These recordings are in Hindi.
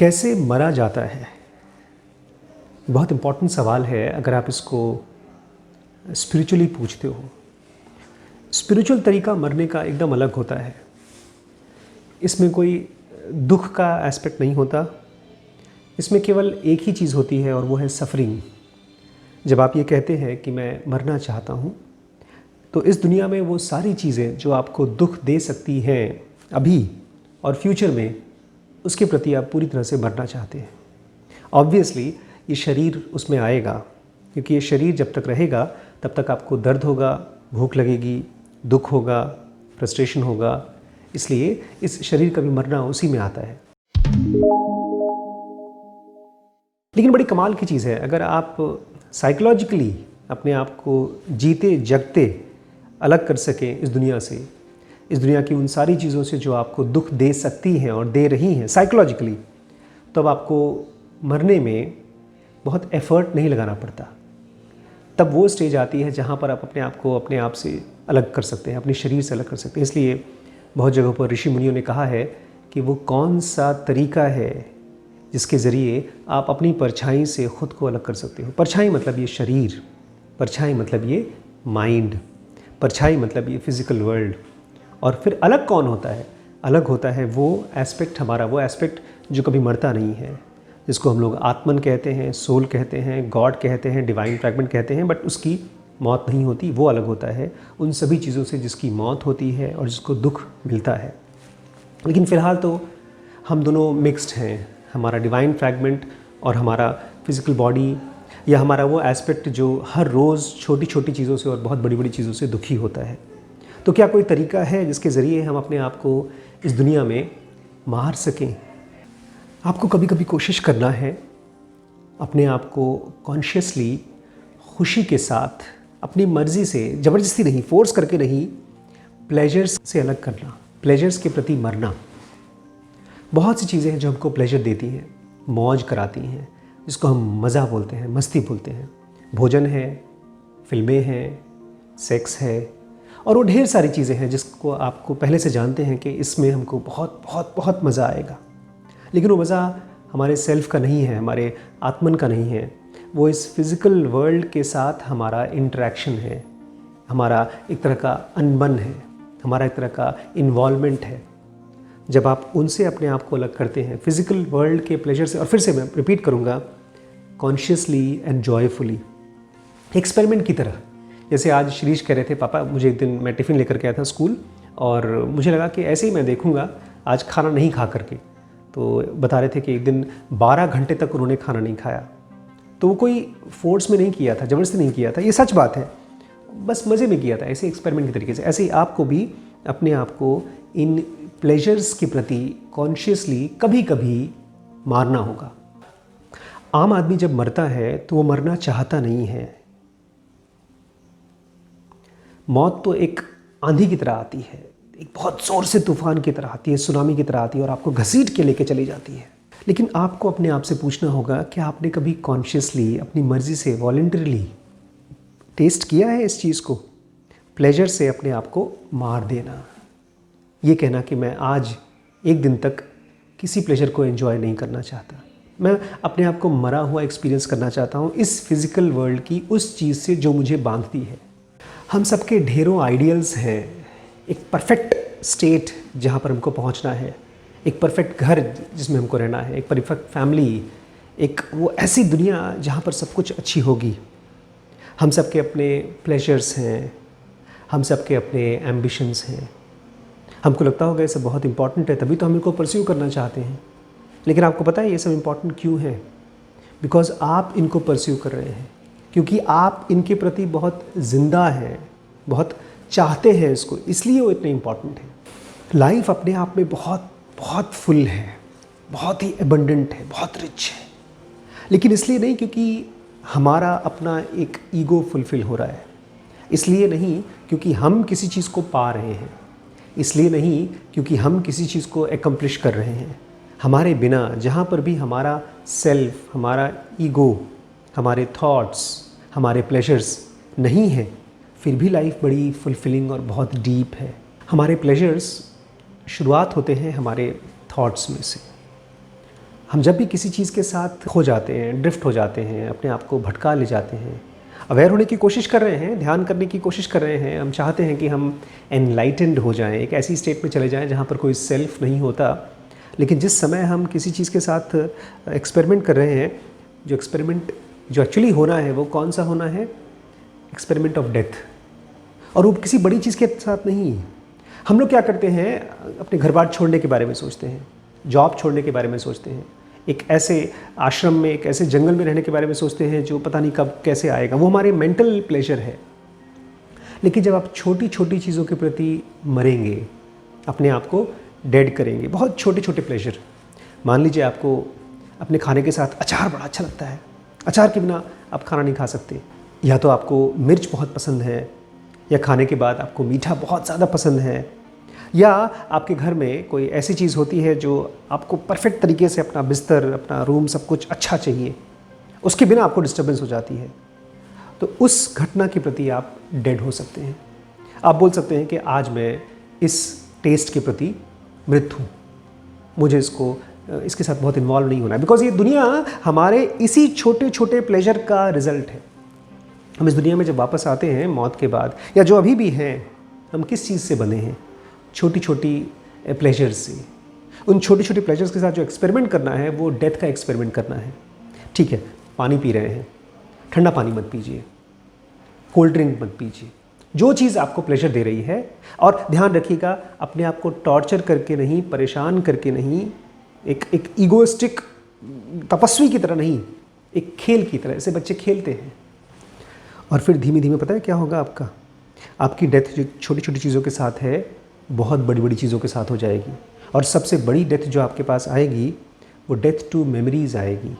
कैसे मरा जाता है? बहुत इम्पॉर्टेंट सवाल है अगर आप इसको स्पिरिचुअली पूछते हो। स्पिरिचुअल तरीका मरने का एकदम अलग होता है। इसमें कोई दुख का एस्पेक्ट नहीं होता। इसमें केवल एक ही चीज़ होती है और वो है सफ़रिंग। जब आप ये कहते हैं कि मैं मरना चाहता हूँ, तो इस दुनिया में वो सारी चीज़ें जो आपको दुख दे सकती हैं अभी और फ्यूचर में, उसके प्रति आप पूरी तरह से मरना चाहते हैं। ऑब्वियसली ये शरीर उसमें आएगा, क्योंकि ये शरीर जब तक रहेगा तब तक आपको दर्द होगा, भूख लगेगी, दुख होगा, फ्रस्ट्रेशन होगा। इसलिए इस शरीर का भी मरना उसी में आता है। लेकिन बड़ी कमाल की चीज़ है, अगर आप साइकोलॉजिकली अपने आप को जीते जगते अलग कर सकें इस दुनिया से, इस दुनिया की उन सारी चीज़ों से जो आपको दुख दे सकती हैं और दे रही हैं साइकोलॉजिकली, तब आपको मरने में बहुत एफ़र्ट नहीं लगाना पड़ता। तब वो स्टेज आती है जहाँ पर आप अपने आप को अपने आप से अलग कर सकते हैं, अपने शरीर से अलग कर सकते हैं। इसलिए बहुत जगहों पर ऋषि मुनियों ने कहा है कि वो कौन सा तरीका है जिसके ज़रिए आप अपनी परछाई से ख़ुद को अलग कर सकते हो। परछाई मतलब ये शरीर, परछाई मतलब ये माइंड, परछाई मतलब ये फिज़िकल वर्ल्ड। और फिर अलग कौन होता है? अलग होता है वो एस्पेक्ट हमारा, वो एस्पेक्ट जो कभी मरता नहीं है, जिसको हम लोग आत्मन कहते हैं, सोल कहते हैं, गॉड कहते हैं, डिवाइन फ्रैगमेंट कहते हैं, बट उसकी मौत नहीं होती। वो अलग होता है उन सभी चीज़ों से जिसकी मौत होती है और जिसको दुख मिलता है। लेकिन फ़िलहाल तो हम दोनों मिक्स्ड हैं, हमारा डिवाइन फ्रैगमेंट और हमारा फिज़िकल बॉडी, या हमारा वो एस्पेक्ट जो हर रोज़ छोटी छोटी चीज़ों से और बहुत बड़ी बड़ी चीज़ों से दुखी होता है। तो क्या कोई तरीका है जिसके ज़रिए हम अपने आप को इस दुनिया में मार सकें? आपको कभी कभी कोशिश करना है अपने आप को कॉन्शियसली, खुशी के साथ, अपनी मर्ज़ी से, ज़बरदस्ती नहीं, फोर्स करके नहीं, प्लेजर्स से अलग करना, प्लेजर्स के प्रति मरना। बहुत सी चीज़ें हैं जो हमको प्लेजर देती हैं, मौज कराती हैं, जिसको हम मज़ा बोलते हैं, मस्ती बोलते हैं। भोजन है, फिल्में हैं, सेक्स है, और वो ढेर सारी चीज़ें हैं जिसको आपको पहले से जानते हैं कि इसमें हमको बहुत बहुत बहुत मज़ा आएगा। लेकिन वो मज़ा हमारे सेल्फ़ का नहीं है, हमारे आत्मन का नहीं है। वो इस फिज़िकल वर्ल्ड के साथ हमारा इंटरेक्शन है, हमारा एक तरह का अनबन है, हमारा एक तरह का इन्वॉल्वमेंट है। जब आप उनसे अपने आप को अलग करते हैं, फिज़िकल वर्ल्ड के प्लेजर से, और फिर से मैं रिपीट करूँगा, कॉन्शियसली एंड जॉयफुली, एक्सपेरिमेंट की तरह। जैसे आज शिरीष कह रहे थे, पापा मुझे एक दिन, मैं टिफ़िन लेकर के आया था स्कूल, और मुझे लगा कि ऐसे ही मैं देखूँगा आज खाना नहीं खा करके। तो बता रहे थे कि एक दिन 12 घंटे तक उन्होंने खाना नहीं खाया। तो वो कोई फोर्स में नहीं किया था, ज़बरदस्ती नहीं किया था, ये सच बात है, बस मज़े में किया था, ऐसे एक्सपेरिमेंट के तरीके से। ऐसे ही आपको भी अपने आप को इन प्लेजर्स के प्रति कॉन्शियसली कभी कभी मारना होगा। आम आदमी जब मरता है तो वो मरना चाहता नहीं है। मौत तो एक आंधी की तरह आती है, एक बहुत ज़ोर से तूफ़ान की तरह आती है, सुनामी की तरह आती है, और आपको घसीट के लेके चली जाती है। लेकिन आपको अपने आप से पूछना होगा, क्या आपने कभी कॉन्शियसली, अपनी मर्ज़ी से, वॉलंटरीली टेस्ट किया है इस चीज़ को? प्लेजर से अपने आप को मार देना, ये कहना कि मैं आज एक दिन तक किसी प्लेजर को एंजॉय नहीं करना चाहता, मैं अपने आप को मरा हुआ एक्सपीरियंस करना चाहता हूँ इस फिज़िकल वर्ल्ड की उस चीज़ से जो मुझे बांधती है। हम सबके ढेरों आइडियल्स हैं, एक परफेक्ट स्टेट जहाँ पर हमको पहुँचना है, एक परफेक्ट घर जिसमें हमको रहना है, एक परफेक्ट फैमिली, एक वो ऐसी दुनिया जहाँ पर सब कुछ अच्छी होगी। हम सबके अपने प्लेजर्स हैं, हम सबके अपने एम्बिशंस हैं। हमको लगता होगा ये सब बहुत इंपॉर्टेंट है, तभी तो हम इनको परस्यू करना चाहते हैं। लेकिन आपको पता है ये सब इंपॉर्टेंट क्यों है? बिकॉज़ आप इनको परस्यू कर रहे हैं, क्योंकि आप इनके प्रति बहुत ज़िंदा हैं, बहुत चाहते हैं इसको, इसलिए वो इतने इम्पॉर्टेंट है। लाइफ अपने आप में बहुत बहुत फुल है, बहुत ही एबंडेंट है, बहुत रिच है, लेकिन इसलिए नहीं क्योंकि हमारा अपना एक ईगो फुलफ़िल हो रहा है, इसलिए नहीं क्योंकि हम किसी चीज़ को पा रहे हैं, इसलिए नहीं क्योंकि हम किसी चीज़ को एकम्प्लिश कर रहे हैं। हमारे बिना जहाँ पर भी हमारा सेल्फ, हमारा ईगो, हमारे थॉट्स, हमारे प्लेजर्स नहीं हैं, फिर भी लाइफ बड़ी फुलफिलिंग और बहुत डीप है। हमारे प्लेजर्स शुरुआत होते हैं हमारे थॉट्स में से। हम जब भी किसी चीज़ के साथ खो जाते हैं, ड्रिफ्ट हो जाते हैं, अपने आप को भटका ले जाते हैं, अवेयर होने की कोशिश कर रहे हैं, ध्यान करने की कोशिश कर रहे हैं, हम चाहते हैं कि हम एनलाइटेंड हो जाएं, एक ऐसी स्टेट में चले जाएं जहां पर कोई सेल्फ नहीं होता। लेकिन जिस समय हम किसी चीज़ के साथ एक्सपेरिमेंट कर रहे हैं, जो एक्सपेरिमेंट जो एक्चुअली होना है वो कौन सा होना है? Experiment of death. और वो किसी बड़ी चीज़ के साथ नहीं। हम लोग क्या करते हैं, अपने घर बार छोड़ने के बारे में सोचते हैं, जॉब छोड़ने के बारे में सोचते हैं, एक ऐसे आश्रम में, एक ऐसे जंगल में रहने के बारे में सोचते हैं जो पता नहीं कब कैसे आएगा। वो हमारे मेंटल प्लेजर है। लेकिन जब आप छोटी छोटी चीज़ों के प्रति मरेंगे, अपने आप को डेड करेंगे, बहुत छोटे छोटे प्लेजर, मान लीजिए आपको अपने खाने के साथ अचार बड़ा अच्छा लगता है, अचार के बिना आप खाना नहीं खा सकते, या तो आपको मिर्च बहुत पसंद है, या खाने के बाद आपको मीठा बहुत ज़्यादा पसंद है, या आपके घर में कोई ऐसी चीज़ होती है जो आपको परफेक्ट तरीके से अपना बिस्तर, अपना रूम, सब कुछ अच्छा चाहिए, उसके बिना आपको डिस्टर्बेंस हो जाती है। तो उस घटना के प्रति आप डेड हो सकते हैं। आप बोल सकते हैं कि आज मैं इस टेस्ट के प्रति मृत हूँ, मुझे इसके साथ बहुत इन्वॉल्व नहीं होना है, बिकॉज ये दुनिया हमारे इसी छोटे छोटे प्लेजर का रिजल्ट है। हम इस दुनिया में जब वापस आते हैं मौत के बाद, या जो अभी भी हैं, हम किस चीज़ से बने हैं? छोटी छोटी प्लेजर्स से। उन छोटी छोटी प्लेजर्स के साथ जो एक्सपेरिमेंट करना है वो डेथ का एक्सपेरिमेंट करना है। ठीक है, पानी पी रहे हैं, ठंडा पानी मत पीजिए, कोल्ड ड्रिंक मत पीजिए, जो चीज़ आपको प्लेजर दे रही है। और ध्यान रखिएगा, अपने आप को टॉर्चर करके नहीं, परेशान करके नहीं, एक ईगोइस्टिक तपस्वी की तरह नहीं, एक खेल की तरह। ऐसे बच्चे खेलते हैं। और फिर धीमे धीमे पता है क्या होगा? आपकी डेथ जो छोटी छोटी चीज़ों के साथ है, बहुत बड़ी बड़ी चीज़ों के साथ हो जाएगी। और सबसे बड़ी डेथ जो आपके पास आएगी वो डेथ टू मेमोरीज़ आएगी।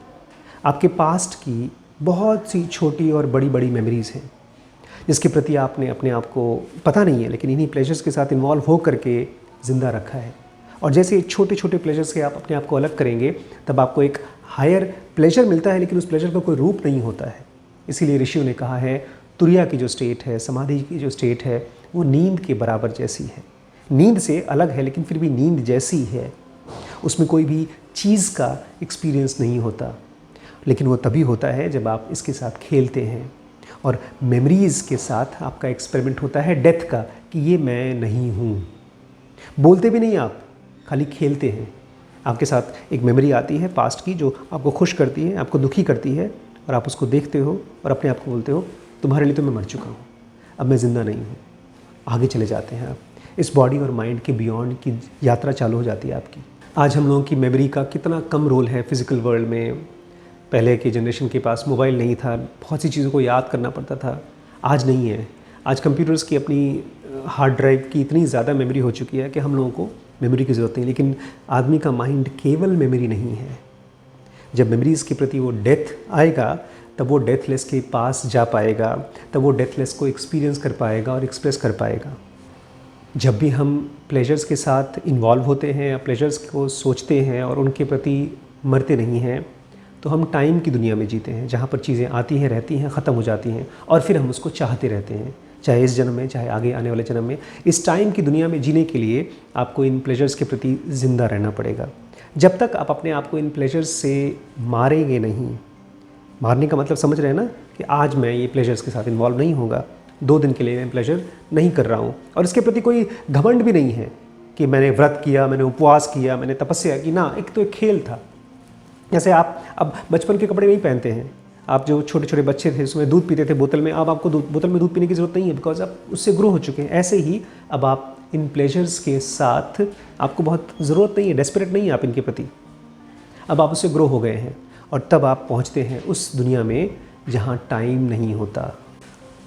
आपके पास्ट की बहुत सी छोटी और बड़ी बड़ी मेमोरीज़ हैं जिसके प्रति आपने अपने आप को पता नहीं है, लेकिन इन्हीं प्लेजर्स के साथ इन्वॉल्व हो करके ज़िंदा रखा है। और जैसे छोटे छोटे प्लेजर से आप अपने आप को अलग करेंगे, तब आपको एक हायर प्लेजर मिलता है, लेकिन उस प्लेजर का कोई रूप नहीं होता है। इसीलिए ऋषियों ने कहा है, तुरिया की जो स्टेट है, समाधि की जो स्टेट है, वो नींद के बराबर जैसी है। नींद से अलग है, लेकिन फिर भी नींद जैसी है। उसमें कोई भी चीज़ का एक्सपीरियंस नहीं होता, लेकिन वो तभी होता है जब आप इसके साथ खेलते हैं। और मेमोरीज़ के साथ आपका एक्सपेरिमेंट होता है डेथ का, कि ये मैं नहीं हूँ। बोलते भी नहीं आप, खाली खेलते हैं। आपके साथ एक मेमोरी आती है पास्ट की जो आपको खुश करती है, आपको दुखी करती है, और आप उसको देखते हो और अपने आप को बोलते हो, तुम्हारे लिए तो मैं मर चुका हूँ, अब मैं ज़िंदा नहीं हूँ। आगे चले जाते हैं आप, इस बॉडी और माइंड के बियॉन्ड की यात्रा चालू हो जाती है आपकी। आज हम लोगों की मेमोरी का कितना कम रोल है फिज़िकल वर्ल्ड में। पहले के जनरेशन के पास मोबाइल नहीं था, बहुत सी चीज़ों को याद करना पड़ता था, आज नहीं है। आज कंप्यूटर्स की अपनी हार्ड ड्राइव की इतनी ज़्यादा मेमोरी हो चुकी है कि हम लोगों को मेमोरी की ज़रूरत नहीं। लेकिन आदमी का माइंड केवल मेमोरी नहीं है। जब मेमोरीज़ के प्रति वो डेथ आएगा, तब वो डेथलेस के पास जा पाएगा, तब वो डेथलेस को एक्सपीरियंस कर पाएगा और एक्सप्रेस कर पाएगा। जब भी हम प्लेजर्स के साथ इन्वॉल्व होते हैं या प्लेजर्स को सोचते हैं और उनके प्रति मरते नहीं हैं, तो हम टाइम की दुनिया में जीते हैं, जहाँ पर चीज़ें आती हैं, रहती हैं, ख़त्म हो जाती हैं, और फिर हम उसको चाहते रहते हैं, चाहे इस जन्म में, चाहे आगे आने वाले जन्म में। इस टाइम की दुनिया में जीने के लिए आपको इन प्लेजर्स के प्रति ज़िंदा रहना पड़ेगा। जब तक आप अपने आप को इन प्लेजर्स से मारेंगे नहीं, मारने का मतलब समझ रहे हैं ना, कि आज मैं ये प्लेजर्स के साथ इन्वॉल्व नहीं होगा, 2 दिन के लिए मैं प्लेजर नहीं कर रहा हूँ, और इसके प्रति कोई घमंड भी नहीं है कि मैंने व्रत किया, मैंने उपवास किया, मैंने तपस्या की। ना, एक तो एक खेल था। जैसे आप अब बचपन के कपड़े नहीं पहनते हैं, आप जो छोटे छोटे बच्चे थे उसमें दूध पीते थे बोतल में, अब आपको बोतल में दूध पीने की ज़रूरत नहीं है, बिकॉज आप उससे ग्रो हो चुके हैं। ऐसे ही अब आप इन प्लेजर्स के साथ, आपको बहुत ज़रूरत नहीं है, डेस्परेट नहीं है आप इनके प्रति, अब आप उससे ग्रो हो गए हैं, और तब आप पहुंचते हैं उस दुनिया में जहां टाइम नहीं होता।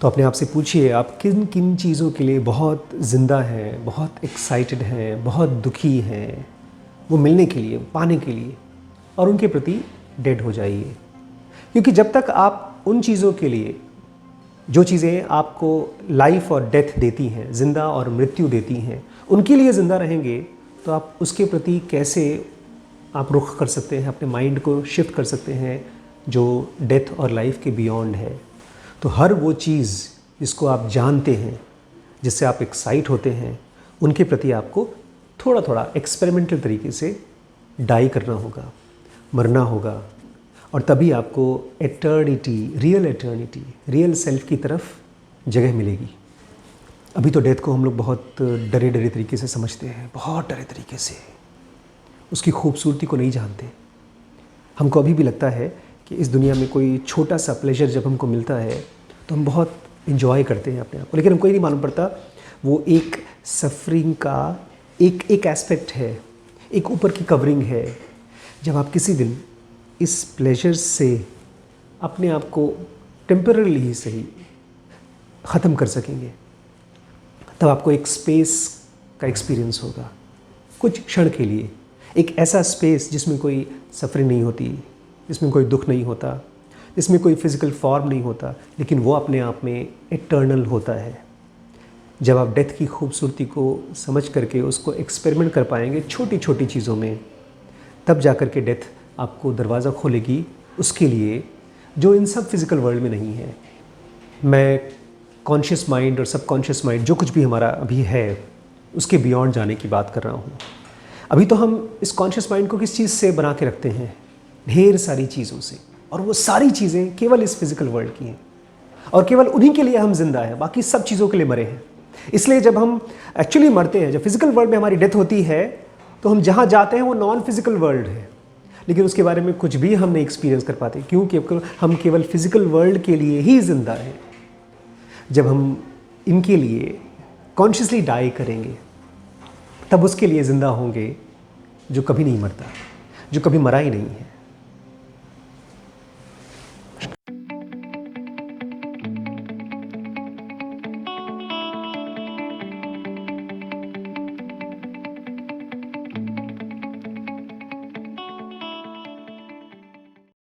तो अपने आप से पूछिए, आप किन किन चीज़ों के लिए बहुत ज़िंदा हैं, बहुत एक्साइटेड हैं, बहुत दुखी हैं, वो मिलने के लिए, पाने के लिए, और उनके प्रति डेड हो जाइए। क्योंकि जब तक आप उन चीज़ों के लिए, जो चीज़ें आपको लाइफ और डेथ देती हैं, ज़िंदा और मृत्यु देती हैं, उनके लिए ज़िंदा रहेंगे, तो आप उसके प्रति कैसे आप रुख कर सकते हैं, अपने माइंड को शिफ्ट कर सकते हैं जो डेथ और लाइफ के बियॉन्ड है। तो हर वो चीज़ जिसको आप जानते हैं, जिससे आप एक्साइट होते हैं, उनके प्रति आपको थोड़ा थोड़ा एक्सपेरिमेंटल तरीके से डाई करना होगा, मरना होगा और तभी आपको एटर्निटी, रियल सेल्फ की तरफ जगह मिलेगी। अभी तो डेथ को हम लोग बहुत डरे डरे तरीके से समझते हैं, बहुत डरे तरीके से, उसकी खूबसूरती को नहीं जानते। हमको अभी भी लगता है कि इस दुनिया में कोई छोटा सा प्लेजर जब हमको मिलता है तो हम बहुत इन्जॉय करते हैं अपने आप को, लेकिन हमको ये नहीं मालूम पड़ता वो एक सफरिंग का एक एस्पेक्ट है, एक ऊपर की कवरिंग है। जब आप किसी दिन इस प्लेजर से अपने आप को टेम्पररी ही सही ख़त्म कर सकेंगे, तब आपको एक स्पेस का एक्सपीरियंस होगा, कुछ क्षण के लिए, एक ऐसा स्पेस जिसमें कोई सफरिंग नहीं होती, जिसमें कोई दुख नहीं होता, जिसमें कोई फिज़िकल फॉर्म नहीं होता, लेकिन वो अपने आप में इटर्नल होता है। जब आप डेथ की खूबसूरती को समझ करके उसको एक्सपेरिमेंट कर पाएंगे छोटी छोटी चीज़ों में, तब जा कर के डेथ आपको दरवाज़ा खोलेगी उसके लिए जो इन सब फिज़िकल वर्ल्ड में नहीं है। मैं कॉन्शियस माइंड और सबकॉन्शियस माइंड जो कुछ भी हमारा अभी है उसके बियॉन्ड जाने की बात कर रहा हूँ। अभी तो हम इस कॉन्शियस माइंड को किस चीज़ से बना के रखते हैं, ढेर सारी चीज़ों से, और वो सारी चीज़ें केवल इस फिज़िकल वर्ल्ड की हैं और केवल उन्हीं के लिए हम जिंदा हैं, बाकी सब चीज़ों के लिए मरे हैं। इसलिए जब हम एक्चुअली मरते हैं, जब फिज़िकल वर्ल्ड में हमारी डेथ होती है, तो हम जहाँ जाते हैं वो नॉन फिज़िकल वर्ल्ड है, लेकिन उसके बारे में कुछ भी हम नहीं एक्सपीरियंस कर पाते, क्योंकि हम केवल फिज़िकल वर्ल्ड के लिए ही जिंदा हैं। जब हम इनके लिए कॉन्शियसली डाई करेंगे तब उसके लिए ज़िंदा होंगे जो कभी नहीं मरता, जो कभी मरा ही नहीं है।